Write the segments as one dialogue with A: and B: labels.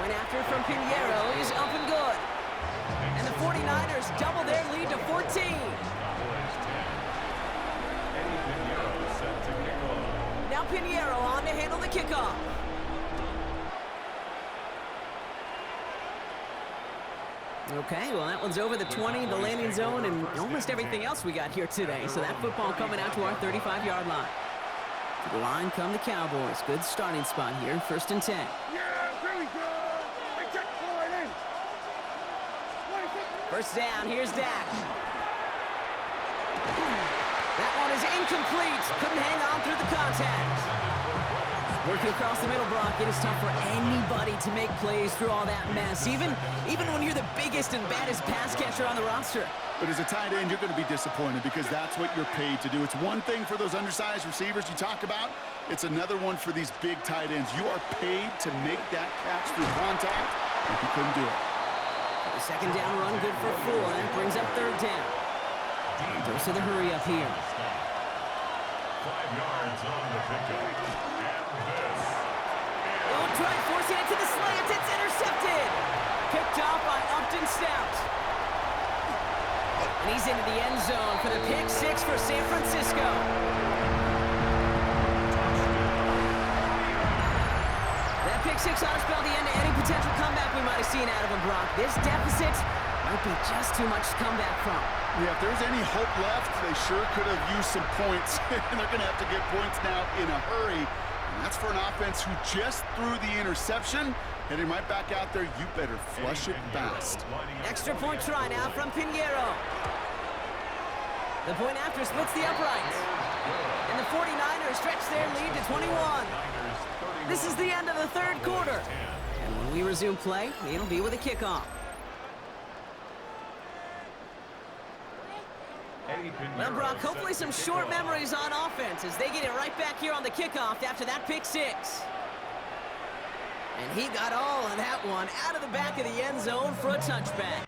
A: Point after from Pinheiro is up and good. And the 49ers double their lead to 14. Now Pinheiro on to handle the kickoff. Okay, well that one's over the 20, the landing zone, and almost everything else we got here today. So that football coming out to our 35-yard line. To the line come the Cowboys. Good starting spot here, 1st and 10. First down, here's Dak. That one is incomplete. Couldn't hang on through the contact. Working across the middle, Brock, it is tough for anybody to make plays through all that mess, even when you're the biggest and baddest pass catcher on the roster.
B: But as a tight end, you're going to be disappointed because that's what you're paid to do. It's one thing for those undersized receivers you talk about. It's another one for these big tight ends. You are paid to make that catch through contact, and you couldn't do it.
A: The second down run good for 4. That brings up 3rd down. Goes to the hurry up here.
C: 5 yards on the pickup.
A: Try forcing it to the slant. It's intercepted. Picked off by Upton Stout. And he's into the end zone for the pick 6 for San Francisco. That pick 6 ought to spell the end to any potential comeback we might have seen out of him, Brock. This deficit might be just too much to come back from.
B: Yeah, if there's any hope left, they sure could have used some points. And they're going to have to get points now in a hurry. And that's for an offense who just threw the interception. Heading right back out there, you better flush it fast.
A: Extra point try now from Pinheiro. The point after splits the uprights. And the 49ers stretch their lead to 21. This is the end of the 3rd quarter. And when we resume play, it'll be with a kickoff. Well, Brock, hopefully some short memories on offense as they get it right back here on the kickoff after that pick 6. And he got all of that one out of the back of the end zone for a touchback.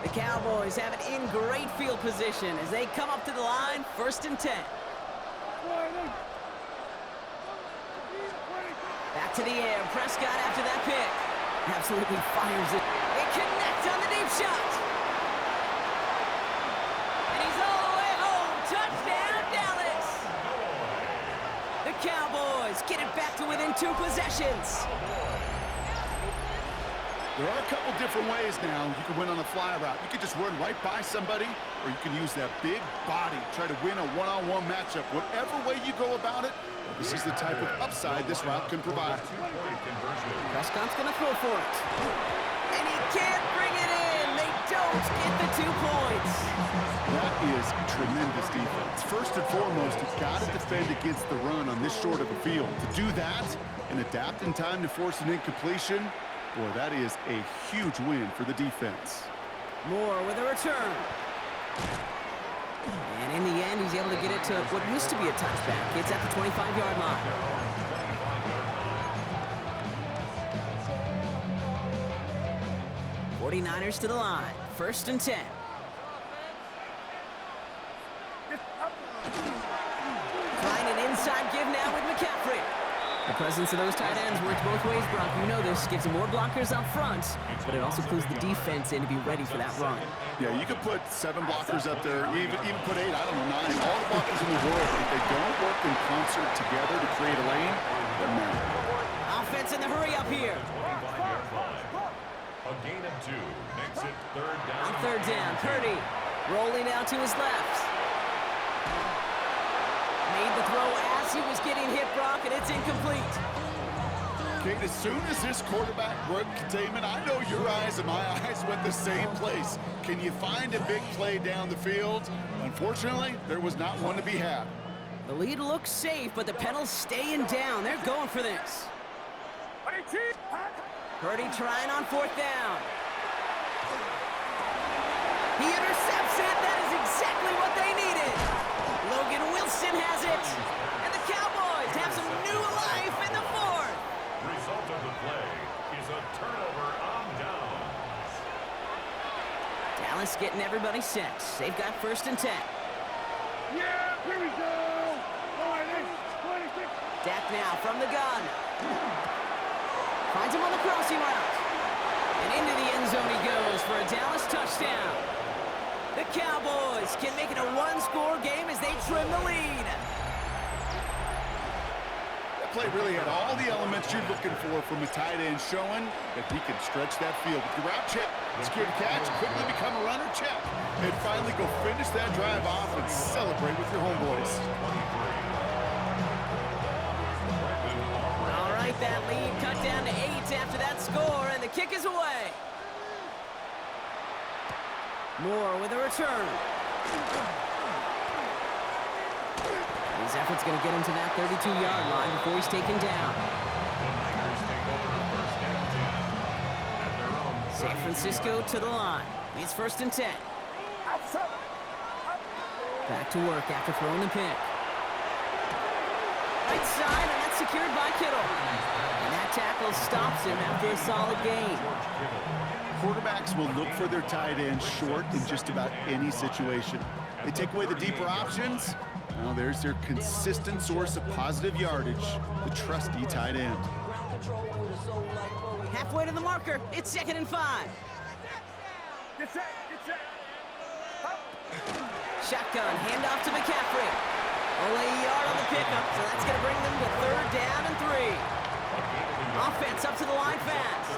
A: The Cowboys have it in great field position as they come up to the line, 1st and 10. Back to the air, Prescott after that pick. Absolutely fires it. They connect on the deep shot. And he's all the way home. Touchdown, Dallas. The Cowboys get it back to within 2 possessions.
B: There are a couple different ways now you can win on a fly route. You can just run right by somebody, or you can use that big body, try to win a one-on-one matchup. Whatever way you go about it, this is the type of upside this route can provide.
A: Prescott's going to throw for it. And he can't bring it in. They don't get the 2 points.
B: That is tremendous defense. First and foremost, you've got to defend against the run on this short of a field. To do that and adapt in time to force an incompletion, boy, that is a huge win for the defense.
A: Moore with a return. And in the end, he's able to get it to what used to be a touchback. It's at the 25-yard line. '49ers to the line. 1st and 10. Trying an inside give now with McCaffrey. The presence of those tight ends works both ways, Brock. You know this. Gives them more blockers up front, but it also clues the defense in to be ready for that run.
B: Yeah, you could put 7 blockers up there, even put 8, I don't know, 9. All the blockers in the world, if they don't work in concert together to create a lane, doesn't matter.
A: Offense in the hurry up here.
C: A gain of 2 makes it 3rd down.
A: On 3rd down, Purdy rolling out to his left. Made the throw as he was getting hit, Brock, and it's incomplete.
B: Kate, as soon as this quarterback broke containment, I know your eyes and my eyes went the same place. Can you find a big play down the field? Unfortunately, there was not one to be had.
A: The lead looks safe, but the penalty's staying down. They're going for this. Purdy trying on fourth down. He intercepts it. That is exactly what they needed. Logan Wilson has it. And the Cowboys have some new life in the fourth.
C: Result of the play is a turnover on downs.
A: Dallas getting everybody set. They've got 1st and 10.
D: Yeah, here we go.
A: Dak now from the gun. Finds him on the crossing route. And into the end zone he goes for a Dallas touchdown. The Cowboys can make it a one-score game as they trim the lead.
B: That play really had all the elements you're looking for from a tight end, showing that he can stretch that field. With the route check, secure the catch, quickly become a runner, check. And finally go finish that drive off and celebrate with your homeboys.
A: All right, that lead cut down to 8 after that score, and the kick is away. Moore with a return. His effort's going to get him to that 32-yard line before he's taken down. San Francisco to the line. It's 1st and 10. Back to work after throwing the pick. Right side, and that's secured by Kittle. And that tackle stops him after a solid gain.
B: Quarterbacks will look for their tight end short in just about any situation. They take away the deeper options. Now there's their consistent source of positive yardage, the trusty tight end.
A: Halfway to the marker, it's 2nd and 5.
D: Get set.
A: Shotgun, handoff to McCaffrey. Only a yard on the pickup, so that's going to bring them to 3rd down and 3. Offense up to the line fast.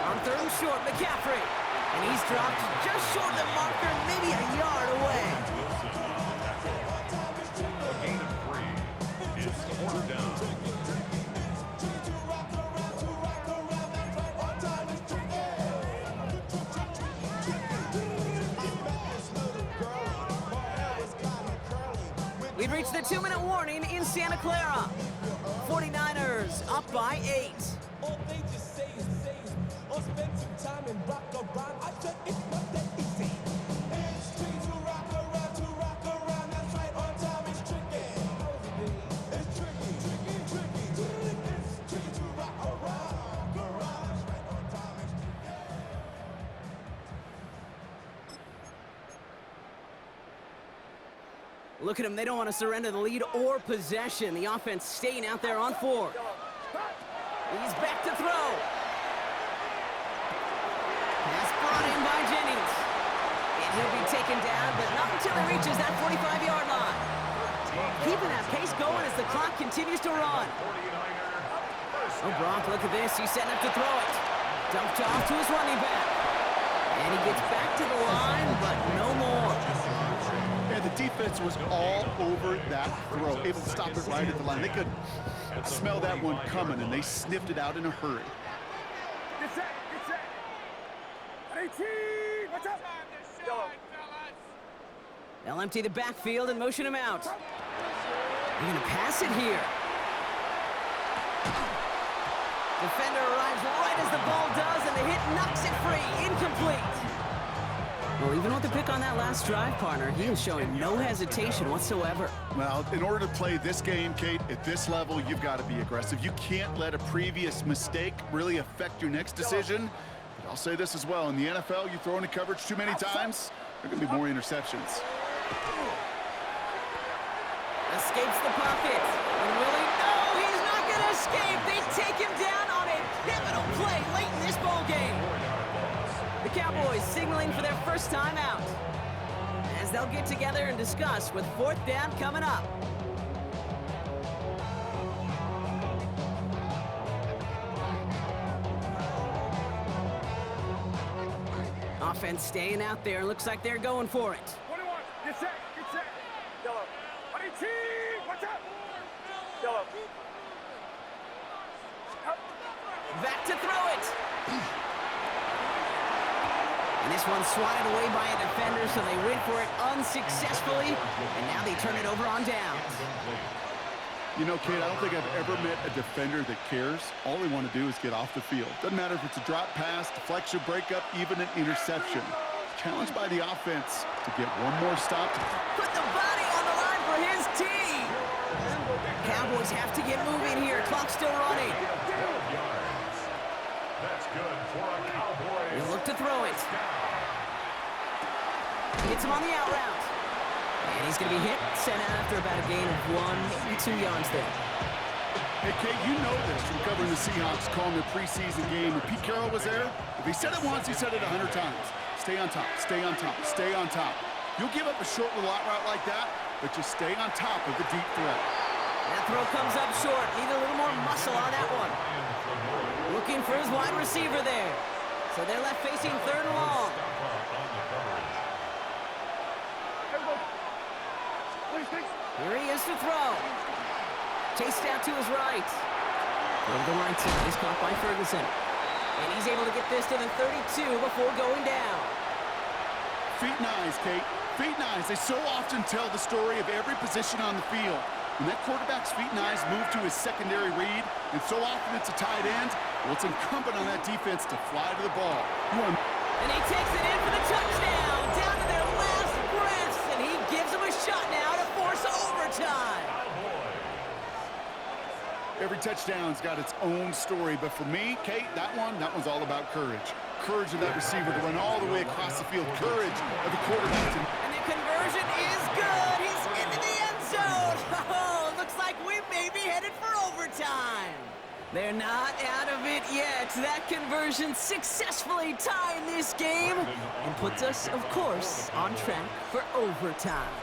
A: On 3rd and short, McCaffrey. And he's dropped just short of the marker, maybe a yard away.
C: A gain of 3 is 4th down.
A: We've reached the 2-minute warning in Santa Clara. 49ers up by 8.
E: All they just say is or spend some time and rock around. I said it's not that easy. It's tricky to rock around. That's right, on time is tricky. It's tricky. It's tricky to rock around. That's right, on time is tricky.
A: Look at them, they don't want to surrender the lead or possession. The offense staying out there on 4. He's back to throw. Pass brought in by Jennings. And he'll be taken down, but not until he reaches that 45-yard line. Keeping that pace going as the clock continues to run. Oh, Brock, look at this. He's setting up to throw it. Dumped off to his running back. And he gets back to the line, but no more.
B: And the defense was all over that throw, able to stop it right at the line. They could smell that one coming, and they sniffed it out in a hurry.
D: Get set. 18. What's up?
A: They'll empty the backfield and motion him out. They're going to pass it here. Defender arrives right as the ball does, and the hit knocks it free. Incomplete. Well, even with the pick on that last drive, partner, he is showing no hesitation whatsoever.
B: Well, in order to play this game, Kate, at this level, you've got to be aggressive. You can't let a previous mistake really affect your next decision. But I'll say this as well. In the NFL, you throw into coverage too many times, there are going to be more interceptions.
A: Escapes the pocket. And Willie, no, he's not going to escape. They take him down on a pivotal play late in this ball game. The Cowboys signaling for their first time out, as they'll get together and discuss with 4th down coming up. Offense staying out there. Looks like they're going for it.
D: 21. Get set. Yellow. 18. What's up? Yellow.
A: Back to throw it. And this one's swatted away by a defender, so they went for it unsuccessfully, and now they turn it over on downs.
B: You know, Kate, I don't think I've ever met a defender that cares. All they want to do is get off the field. Doesn't matter if it's a drop pass, deflection, breakup, even an interception. Challenged by the offense to get one more stop.
A: Put the body on the line for his team. Cowboys have to get moving here. Clock still running.
C: That's good for a Cowboy.
A: He'll look to throw it. Gets him on the out route. And he's going to be hit, sent out after about a gain of 1, maybe 2 yards there.
B: Hey, Kate, you know this from covering the Seahawks, calling their preseason game. When Pete Carroll was there, if he said it once, he said it 100 times. Stay on top, stay on top, stay on top. You'll give up a short little out route like that, but just stay on top of the deep threat.
A: That throw comes up short. Need a little more muscle on that one. Looking for his wide receiver there. So they're left facing 3rd and long. Here he is to throw. Chased out to his right. Over the right side. He's caught by Ferguson. And he's able to get this to the 32 before going down.
B: Feet and eyes, Kate. Feet and eyes. They so often tell the story of every position on the field. When that quarterback's feet and eyes move to his secondary read, and so often it's a tight end, well, it's incumbent on that defense to fly to the ball.
A: And he takes it in for the touchdown. Down to their last breaths. And he gives them a shot now to force overtime.
B: Every touchdown's got its own story, but for me, Kate, that one's all about courage. Courage of that receiver to run all the way across the field. Courage of the quarterback to...
A: And the conversion is good. He's into the end zone. Oh, looks like we may be headed for overtime. They're not out of it yet. That conversion successfully tying this game and puts us, of course, on track for overtime.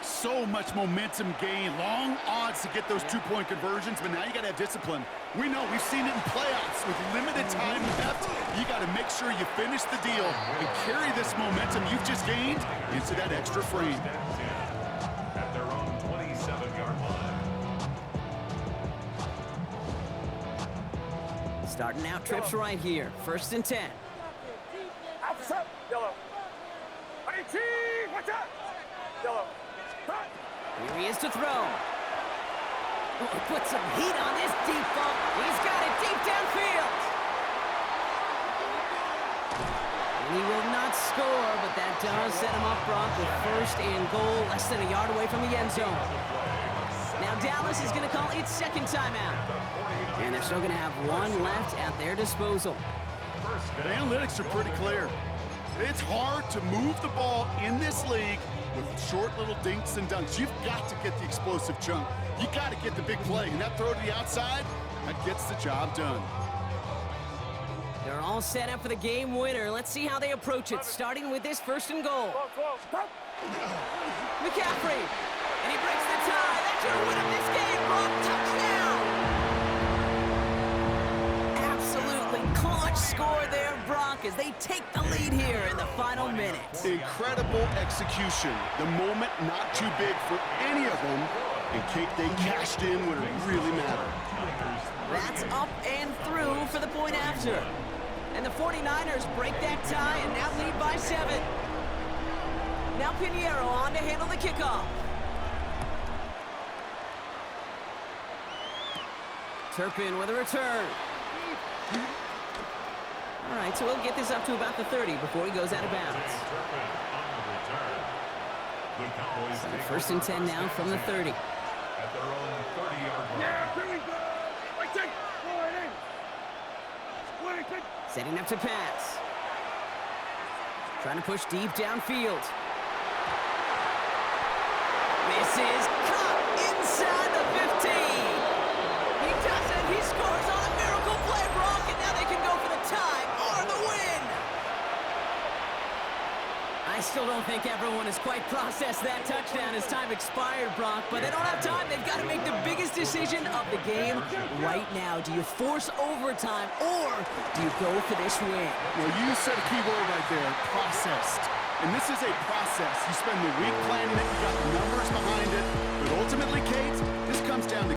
B: So much momentum gain, long odds to get those 2-point conversions, but now you gotta have discipline. We know, we've seen it in playoffs with limited time left. You gotta make sure you finish the deal and carry this momentum you've just gained into that extra frame.
C: At their own 27-yard line.
A: Starting out trips right here. 1st and 10.
D: Outside, yellow. Hey, team, watch out. Yellow. Cut.
A: Here he is to throw. Ooh, put some heat on this deep ball. He's got it deep downfield. And he will not score, but that does set him up, Brock, with 1st and goal, less than a yard away from the end zone. Now Dallas is going to call its 2nd timeout. And they're still going to have 1 left at their disposal.
B: The analytics are pretty clear. It's hard to move the ball in this league with short little dinks and dunks. You've got to get the explosive chunk. You got to get the big play. And that throw to the outside, that gets the job done.
A: They're all set up for the game winner. Let's see how they approach it, starting with this 1st and goal. McCaffrey, and he breaks the tie. That's your win of this game, Brock. Touchdown! Absolutely clutch score there, Brock, as they take the lead here in the final minute.
B: Incredible execution. The moment not too big for any of them. And Kate, they cashed in when it really mattered.
A: That's up and through for the point after. And the 49ers break that tie and now lead by 7. Now Pinheiro on to handle the kickoff. Turpin with a return. All right, so we'll get this up to about the 30 before he goes out of bounds. So 1st and 10 now from the 30.
C: At their own 30-yard line.
D: Yeah, here we go. Wait, take.
A: Setting up to pass. Trying to push deep downfield. Misses. Caught inside the 15. He does it. He scores on a miracle play, Brock, and now they can go for the tie or the win. I still don't think everyone has quite processed that touchdown as time expired, Brock, but they don't have time. They've got to make the biggest decision of the game right now. Do you force overtime or do you go for this win?
B: Well, you said a key word right there, processed. And this is a process. You spend the week planning it, you got the numbers behind it, but ultimately, Kate, this comes down to